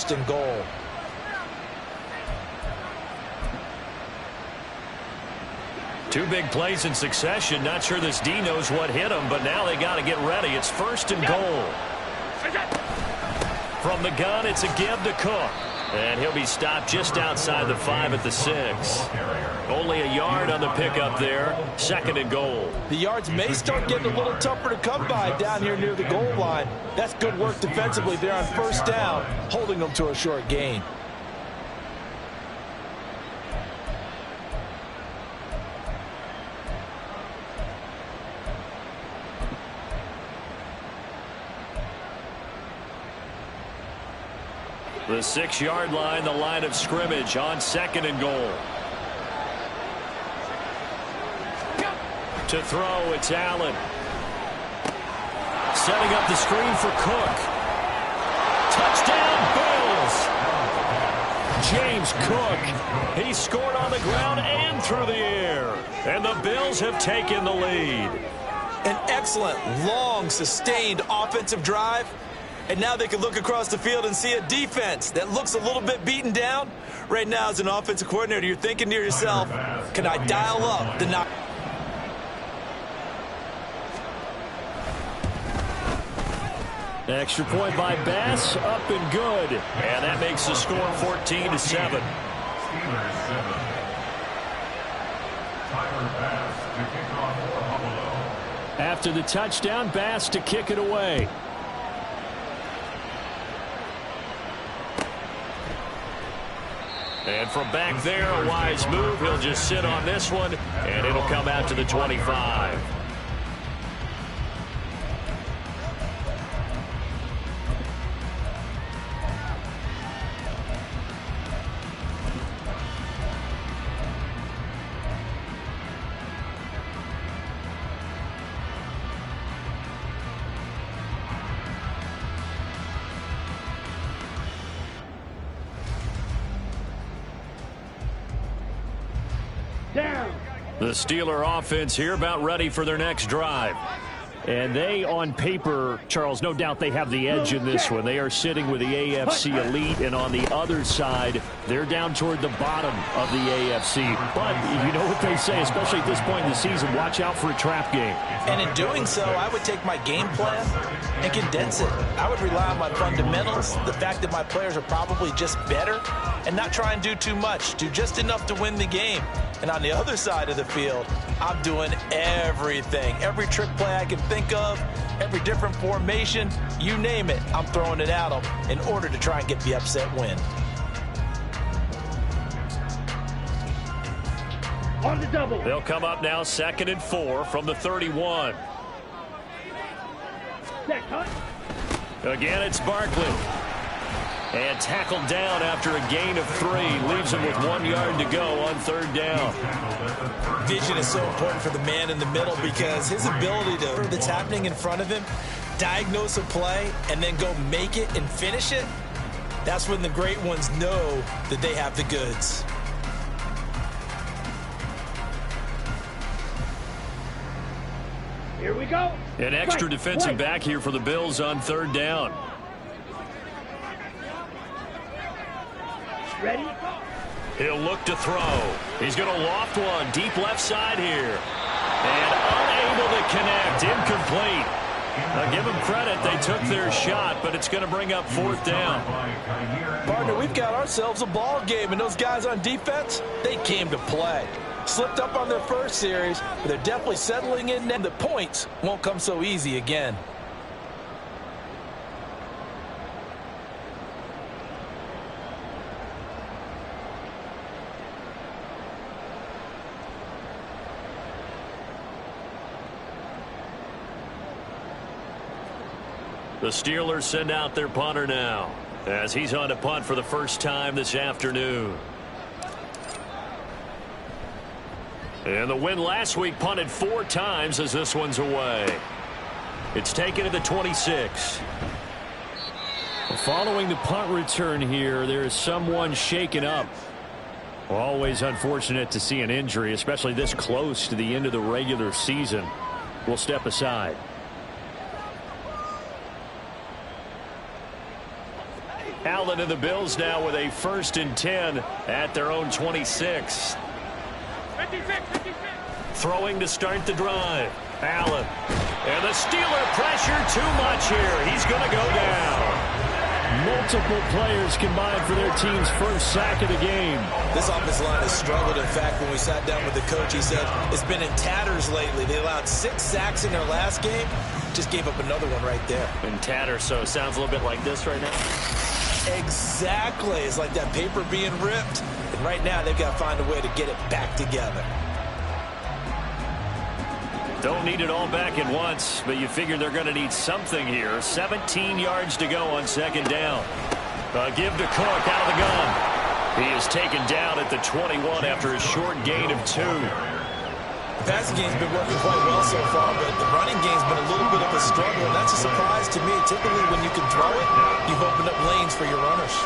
first and goal. Two big plays in succession. Not sure this D knows what hit him, but now they got to get ready. It's first and goal. From the gun, it's a give to Cook. And he'll be stopped just outside the 5 at the 6. Only a yard on the pickup there. Second and goal. The yards may start getting a little tougher to come by down here near the goal line. That's good work defensively there on first down, holding them to a short gain. The 6-yard line, the line of scrimmage on second and goal. To throw, it's Allen. Setting up the screen for Cook. Touchdown, Bills! James Cook. He scored on the ground and through the air. And the Bills have taken the lead. An excellent, long, sustained offensive drive. And now they can look across the field and see a defense that looks a little bit beaten down. Right now, as an offensive coordinator, you're thinking to yourself, can I dial up the knock? Extra point by Bass, up and good. And that makes the score 14-7. After the touchdown, Bass to kick it away. And from back there, a wise move. He'll just sit on this one, and it'll come out to the 25. The Steeler offense here about ready for their next drive. And they, on paper, Charles, no doubt they have the edge in this one. They are sitting with the AFC elite, and on the other side, they're down toward the bottom of the AFC. But you know what they say, especially at this point in the season, watch out for a trap game. And in doing so, I would take my game plan and condense it. I would rely on my fundamentals, the fact that my players are probably just better, and not try and do too much, do just enough to win the game. And on the other side of the field, I'm doing everything. Every trick play I can think of, every different formation, you name it, I'm throwing it at them in order to try and get the upset win. On the double. They'll come up now, 2nd and 4 from the 31. Again, it's Barkley. And tackled down after a gain of 3. Leaves him with 1 yard to go on 3rd down. Vision is so important for the man in the middle because his ability to that's happening in front of him, diagnose a play, and then go make it and finish it, that's when the great ones know that they have the goods. Here we go. An extra defensive back here for the Bills on 3rd down. Ready? He'll look to throw. He's going to loft one deep left side here. And unable to connect. Incomplete. Give them credit. They took their shot, but it's going to bring up 4th down. Partner, we've got ourselves a ball game, and those guys on defense, they came to play. Slipped up on their first series, but they're definitely settling in, and the points won't come so easy again. The Steelers send out their punter now as he's on to punt for the first time this afternoon. And the win last week punted 4 times as this one's away. It's taken to the 26. Following the punt return here, there is someone shaken up. Always unfortunate to see an injury, especially this close to the end of the regular season. We'll step aside. Allen and the Bills now with a 1st and 10 at their own 26. 56. Throwing to start the drive. Allen. And the Steeler pressure too much here. He's going to go down. Multiple players combined for their team's first sack of the game. This offensive line has struggled. In fact, when we sat down with the coach, he said it's been in tatters lately. They allowed 6 sacks in their last game. Just gave up another one right there. In tatters, so it sounds a little bit like this right now. Exactly. It's like that paper being ripped. And right now, they've got to find a way to get it back together. Don't need it all back at once, but you figure they're going to need something here. 17 yards to go on 2nd down. Give to Cook out of the gun. He is taken down at the 21 after a short gain of 2. The passing game's been working quite well so far, but the running game's been a little bit of a struggle, and that's a surprise to me. Typically, when you can throw it, you've opened up lanes for your runners.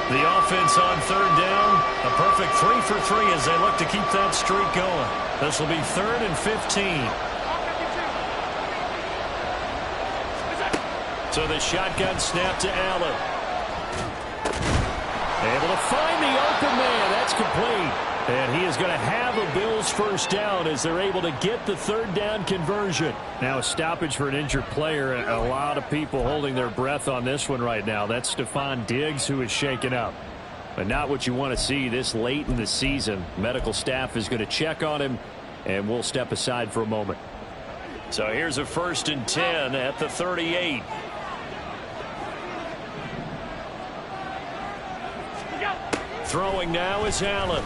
The offense on 3rd down, a perfect 3 for 3 as they look to keep that streak going. This will be 3rd and 15. So the shotgun snap to Allen. Able to find the open man. That's complete. And he is going to have a Bills 1st down as they're able to get the 3rd down conversion. Now a stoppage for an injured player. A lot of people holding their breath on this one right now. That's Stephon Diggs, who is shaken up. But not what you want to see this late in the season. Medical staff is going to check on him, and we'll step aside for a moment. So here's a 1st and 10 at the 38. Throwing now is Allen.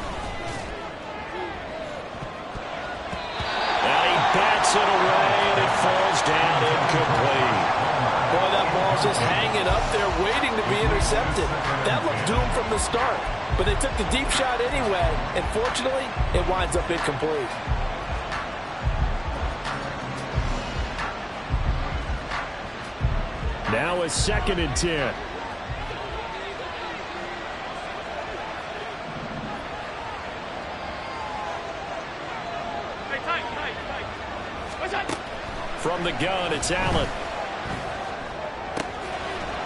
And he bats it away, and it falls down incomplete. Boy, that ball's just hanging up there waiting to be intercepted. That looked doomed from the start, but they took the deep shot anyway, and fortunately, it winds up incomplete. Now a 2nd and 10. From the gun, it's Allen.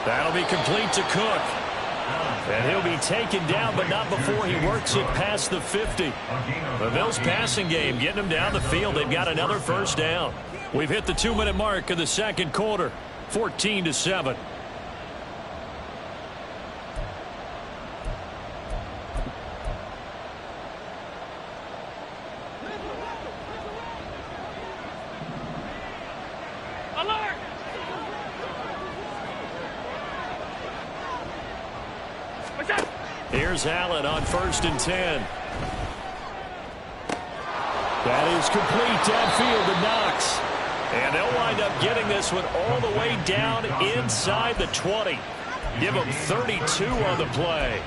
That'll be complete to Cook. And he'll be taken down, but not before he works it past the 50. The Bills passing game getting them down the field. They've got another 1st down. We've hit the 2-minute mark of the 2nd quarter. 14-7. Here's Allen on 1st and 10. That is complete downfield to Knox. And they'll wind up getting this one all the way down inside the 20. Give them 32 on the play.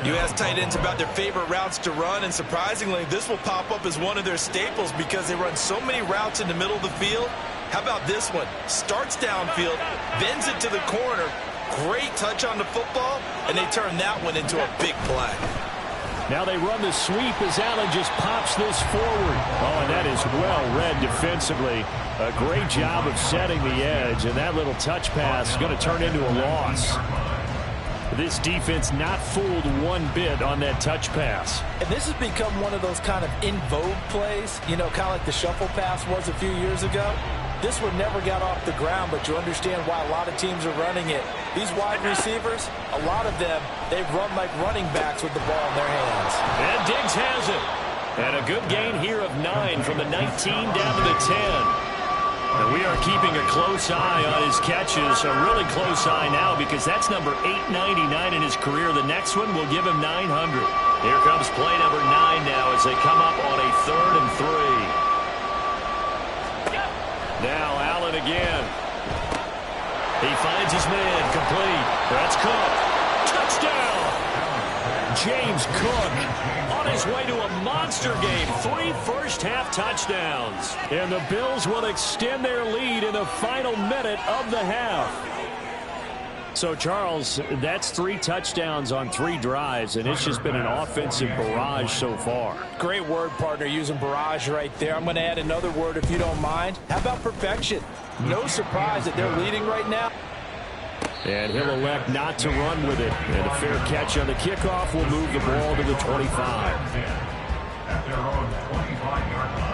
You ask tight ends about their favorite routes to run, and surprisingly, this will pop up as one of their staples because they run so many routes in the middle of the field. How about this one? Starts downfield, bends it to the corner. Great touch on the football, and they turn that one into a big play. Now they run the sweep as Allen just pops this forward. Oh, and that is well read defensively. A great job of setting the edge, and that little touch pass is going to turn into a loss. This defense not fooled one bit on that touch pass. And this has become one of those kind of in vogue plays, you know, kind of like the shuffle pass was a few years ago. This one never got off the ground, but you understand why a lot of teams are running it. These wide receivers, a lot of them, they run like running backs with the ball in their hands. And Diggs has it. And a good gain here of 9 from the 19 down to the 10. And we are keeping a close eye on his catches, a really close eye now because that's number 899 in his career. The next one will give him 900. Here comes play number 9 now as they come up on a 3rd and 3. Now Allen again. He finds his man complete. That's Cook. Touchdown! James Cook on his way to a monster game. 3 first-half touchdowns. And the Bills will extend their lead in the final minute of the half. So, Charles, that's 3 touchdowns on 3 drives, and it's just been an offensive barrage so far. Great word, partner, using barrage right there. I'm going to add another word if you don't mind. How about perfection? No surprise that they're leading right now. And he'll elect not to run with it. And a fair catch on the kickoff will move the ball to the 25. At their own 25-yard line.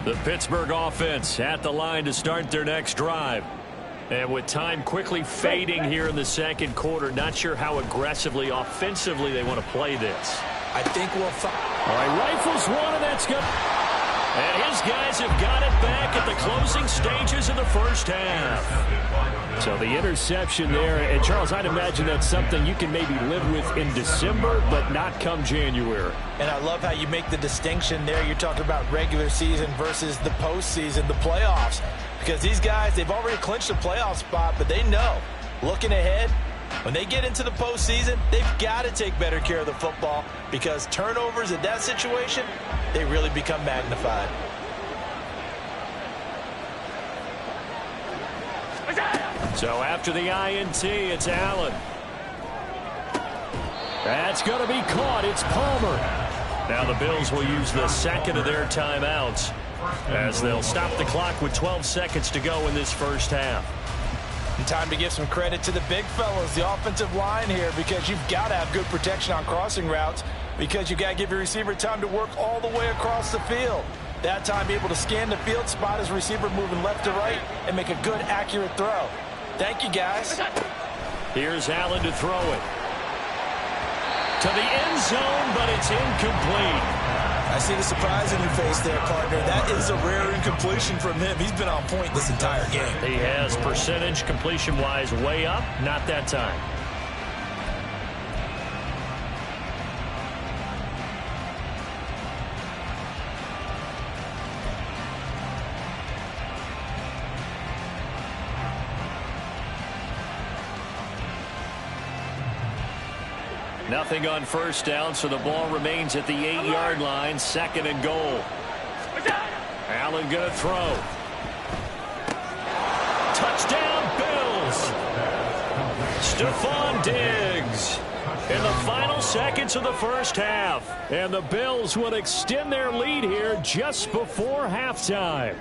The Pittsburgh offense at the line to start their next drive. And with time quickly fading here in the second quarter, not sure how aggressively, offensively they want to play this. I think we'll find. All right, rifles one, and that's good. And his guys have got it back at the closing stages of the first half. So the interception there, and Charles, I'd imagine that's something you can maybe live with in December, but not come January. And I love how you make the distinction there. You're talking about regular season versus the postseason, the playoffs. Because these guys, they've already clinched a playoff spot, but they know, looking ahead, when they get into the postseason, they've got to take better care of the football because turnovers in that situation, they really become magnified. So after the INT, it's Allen. That's going to be caught. It's Palmer. Now the Bills will use the second of their timeouts as they'll stop the clock with 12 seconds to go in this first half. And time to give some credit to the big fellas, the offensive line here, because you've got to have good protection on crossing routes because you've got to give your receiver time to work all the way across the field. That time able to scan the field, spot his receiver moving left to right, and make a good, accurate throw. Thank you, guys. Here's Allen to throw it. To the end zone, but it's incomplete. I see the surprise in your face there, partner. That is a rare incompletion from him. He's been on point this entire game. He has percentage completion-wise way up, not that time. Nothing on first down, so the ball remains at the 8-yard line, second and goal. Allen going to throw. Touchdown, Bills. Stephon Diggs in the final seconds of the first half. And the Bills will extend their lead here just before halftime.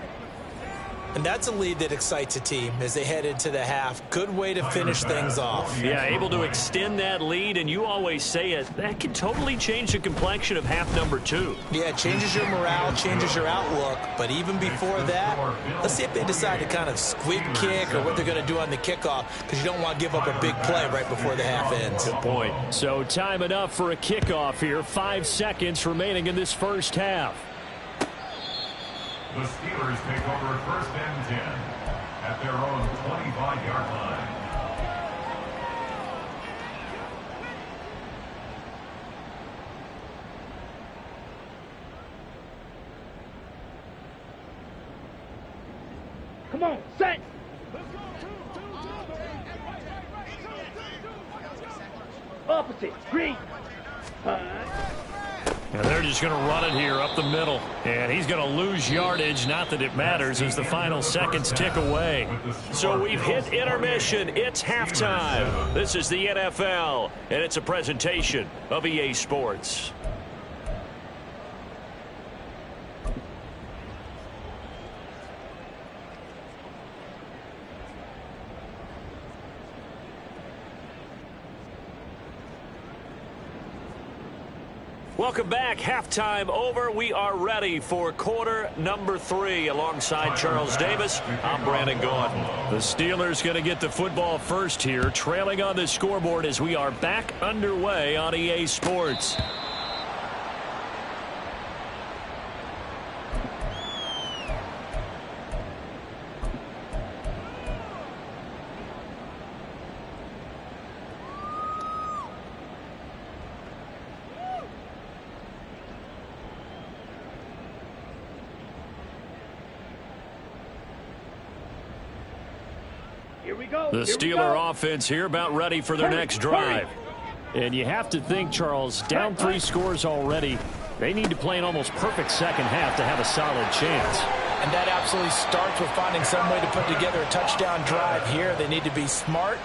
And that's a lead that excites a team as they head into the half. Good way to finish things off. Yeah, able to extend that lead, and you always say it, that can totally change the complexion of half number 2. Yeah, it changes your morale, changes your outlook. But even before that, let's see if they decide to kind of squib kick or what they're going to do on the kickoff, because you don't want to give up a big play right before the half ends. Good point. So time enough for a kickoff here. 5 seconds remaining in this first half. The Steelers take over first and 10 at their own 25-yard line. Come on, set. Opposite, green. And they're just going to run it here up the middle. And he's going to lose yardage. Not that it matters as the final seconds tick away. So we've hit intermission. It's halftime. This is the NFL, and it's a presentation of EA Sports. Welcome back. Halftime over. We are ready for quarter number 3. Alongside Charles Davis, I'm Brandon Gaudin. The Steelers going to get the football first here, trailing on the scoreboard as we are back underway on EA Sports. The Steeler offense here about ready for their next drive. And you have to think, Charles, down 3 scores already. They need to play an almost perfect second half to have a solid chance. And that absolutely starts with finding some way to put together a touchdown drive here. They need to be smart,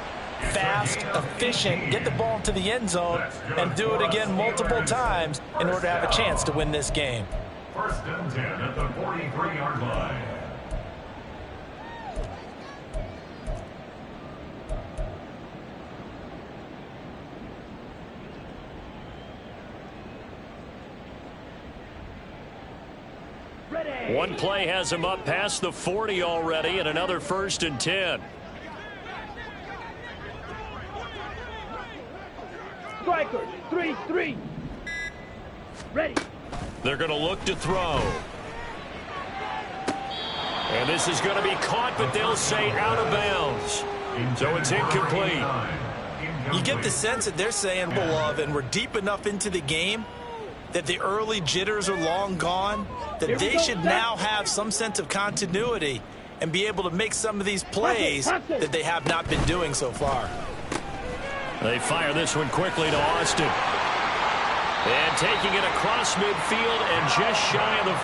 fast, efficient, get the ball into the end zone, and do it again multiple times in order to have a chance to win this game. First and 10 at the 43-yard line. One play has him up past the 40 already, and another 1st and 10. Strikers, 3-3. Ready. They're going to look to throw. And this is going to be caught, but they'll say out of bounds. So it's incomplete. You get the sense that they're saying, beloved, and we're deep enough into the game that the early jitters are long gone, that they should now have some sense of continuity and be able to make some of these plays that they have not been doing so far. They fire this one quickly to Austin. And taking it across midfield and just shy of the